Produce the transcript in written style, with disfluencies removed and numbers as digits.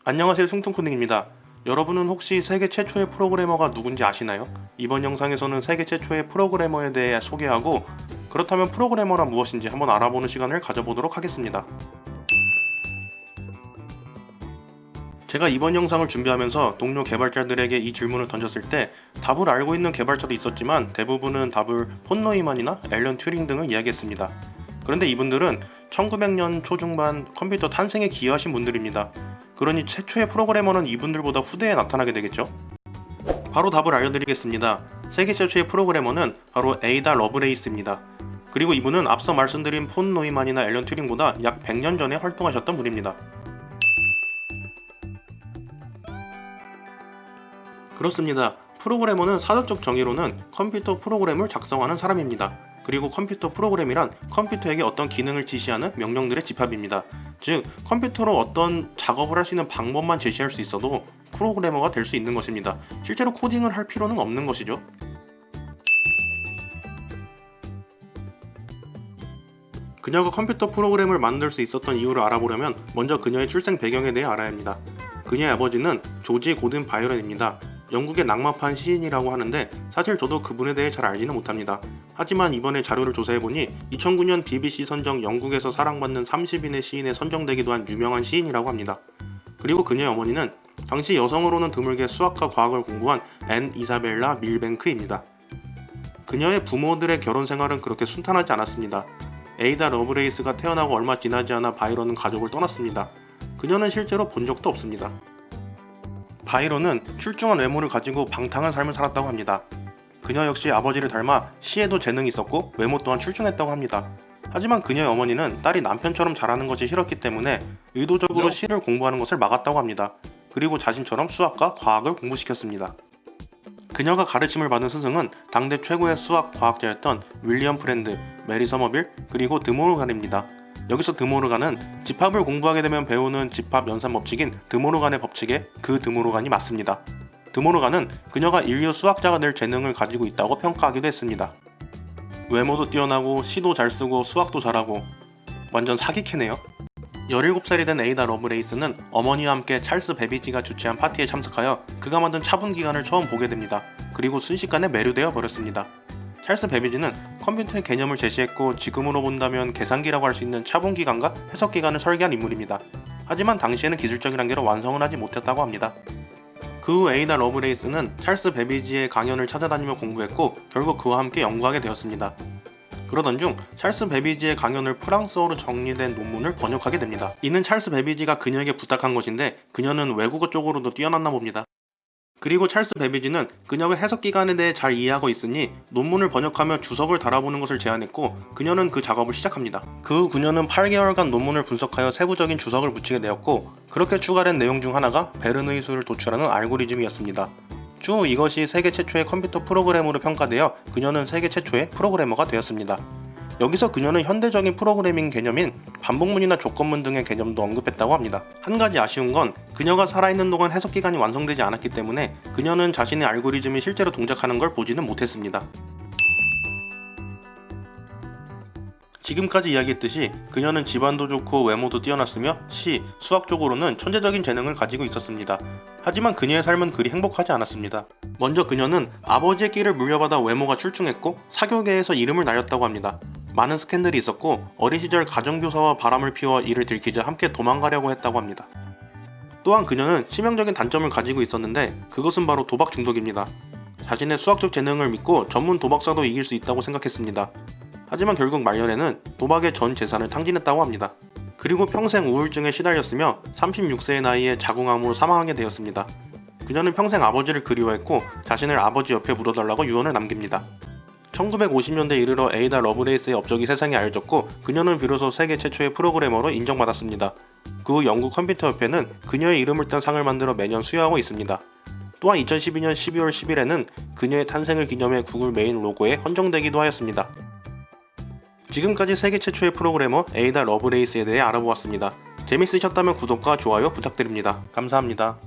안녕하세요, 숭퉁코딩입니다. 여러분은 혹시 세계 최초의 프로그래머가 누군지 아시나요? 이번 영상에서는 세계 최초의 프로그래머에 대해 소개하고, 그렇다면 프로그래머란 무엇인지 한번 알아보는 시간을 가져보도록 하겠습니다. 제가 이번 영상을 준비하면서 동료 개발자들에게 이 질문을 던졌을 때 답을 알고 있는 개발자도 있었지만 대부분은 답을 폰 노이만이나 앨런 튜링 등을 이야기했습니다. 그런데 이분들은 1900년 초중반 컴퓨터 탄생에 기여하신 분들입니다. 그러니 최초의 프로그래머는 이분들보다 후대에 나타나게 되겠죠? 바로 답을 알려드리겠습니다. 세계 최초의 프로그래머는 바로 에이다 러브레이스입니다. 그리고 이분은 앞서 말씀드린 폰 노이만이나 앨런 튜링보다 약 100년 전에 활동하셨던 분입니다. 그렇습니다. 프로그래머는 사전적 정의로는 컴퓨터 프로그램을 작성하는 사람입니다. 그리고 컴퓨터 프로그램이란 컴퓨터에게 어떤 기능을 지시하는 명령들의 집합입니다. 즉, 컴퓨터로 어떤 작업을 할 수 있는 방법만 제시할 수 있어도 프로그래머가 될 수 있는 것입니다. 실제로 코딩을 할 필요는 없는 것이죠. 그녀가 컴퓨터 프로그램을 만들 수 있었던 이유를 알아보려면 먼저 그녀의 출생 배경에 대해 알아야 합니다. 그녀의 아버지는 조지 고든 바이런입니다. 영국의 낭만판 시인이라고 하는데 사실 저도 그분에 대해 잘 알지는 못합니다. 하지만 이번에 자료를 조사해보니 2009년 BBC 선정 영국에서 사랑받는 30인의 시인에 선정되기도 한 유명한 시인이라고 합니다. 그리고 그녀의 어머니는 당시 여성으로는 드물게 수학과 과학을 공부한 앤 이사벨라 밀뱅크입니다. 그녀의 부모들의 결혼 생활은 그렇게 순탄하지 않았습니다. 에이다 러브레이스가 태어나고 얼마 지나지 않아 바이런은 가족을 떠났습니다. 그녀는 실제로 본 적도 없습니다. 바이런은 출중한 외모를 가지고 방탕한 삶을 살았다고 합니다. 그녀 역시 아버지를 닮아 시에도 재능이 있었고 외모 또한 출중했다고 합니다. 하지만 그녀의 어머니는 딸이 남편처럼 잘하는 것이 싫었기 때문에 의도적으로 시를 공부하는 것을 막았다고 합니다. 그리고 자신처럼 수학과 과학을 공부시켰습니다. 그녀가 가르침을 받은 스승은 당대 최고의 수학 과학자였던 윌리엄 프렌드, 메리 서머빌, 그리고 드모르간입니다. 여기서 드모르간은 집합을 공부하게 되면 배우는 집합 연산 법칙인 드모르간의 법칙에 그 드모르간이 맞습니다. 드모르간은 그녀가 인류 수학자가 될 재능을 가지고 있다고 평가하기도 했습니다. 외모도 뛰어나고 시도 잘 쓰고 수학도 잘하고 완전 사기캐네요. 17살이 된 에이다 러브레이스는 어머니와 함께 찰스 베비지가 주최한 파티에 참석하여 그가 만든 차분 기관을 처음 보게 됩니다. 그리고 순식간에 매료되어 버렸습니다. 찰스 베비지는 컴퓨터의 개념을 제시했고 지금으로 본다면 계산기라고 할 수 있는 차분기관과 해석기관을 설계한 인물입니다. 하지만 당시에는 기술적인 한계로 완성을 하지 못했다고 합니다. 그 후 에이다 러브레이스는 찰스 베비지의 강연을 찾아다니며 공부했고 결국 그와 함께 연구하게 되었습니다. 그러던 중 찰스 베비지의 강연을 프랑스어로 정리된 논문을 번역하게 됩니다. 이는 찰스 베비지가 그녀에게 부탁한 것인데 그녀는 외국어 쪽으로도 뛰어났나 봅니다. 그리고 찰스 베비지는 그녀가 해석기관에 대해 잘 이해하고 있으니 논문을 번역하며 주석을 달아보는 것을 제안했고 그녀는 그 작업을 시작합니다. 그 후 그녀는 8개월간 논문을 분석하여 세부적인 주석을 붙이게 되었고 그렇게 추가된 내용 중 하나가 베르누이 수를 도출하는 알고리즘이었습니다. 추후 이것이 세계 최초의 컴퓨터 프로그래머로 평가되어 그녀는 세계 최초의 프로그래머가 되었습니다. 여기서 그녀는 현대적인 프로그래밍 개념인 반복문이나 조건문 등의 개념도 언급했다고 합니다. 한 가지 아쉬운 건 그녀가 살아있는 동안 해석기관이 완성되지 않았기 때문에 그녀는 자신의 알고리즘이 실제로 동작하는 걸 보지는 못했습니다. 지금까지 이야기했듯이 그녀는 집안도 좋고 외모도 뛰어났으며 시, 수학 쪽으로는 천재적인 재능을 가지고 있었습니다. 하지만 그녀의 삶은 그리 행복하지 않았습니다. 먼저 그녀는 아버지의 끼를 물려받아 외모가 출중했고 사교계에서 이름을 날렸다고 합니다. 많은 스캔들이 있었고 어린 시절 가정교사와 바람을 피워 이를 들키자 함께 도망가려고 했다고 합니다. 또한 그녀는 치명적인 단점을 가지고 있었는데 그것은 바로 도박 중독입니다. 자신의 수학적 재능을 믿고 전문 도박사도 이길 수 있다고 생각했습니다. 하지만 결국 말년에는 도박의 전 재산을 탕진했다고 합니다. 그리고 평생 우울증에 시달렸으며 36세의 나이에 자궁암으로 사망하게 되었습니다. 그녀는 평생 아버지를 그리워했고 자신을 아버지 옆에 묻어달라고 유언을 남깁니다. 1950년대에 이르러 에이다 러브레이스의 업적이 세상에 알려졌고 그녀는 비로소 세계 최초의 프로그래머로 인정받았습니다. 그 후 영국 컴퓨터협회는 그녀의 이름을 딴 상을 만들어 매년 수여하고 있습니다. 또한 2012년 12월 10일에는 그녀의 탄생을 기념해 구글 메인 로고에 헌정되기도 하였습니다. 지금까지 세계 최초의 프로그래머 에이다 러브레이스에 대해 알아보았습니다. 재밌으셨다면 구독과 좋아요 부탁드립니다. 감사합니다.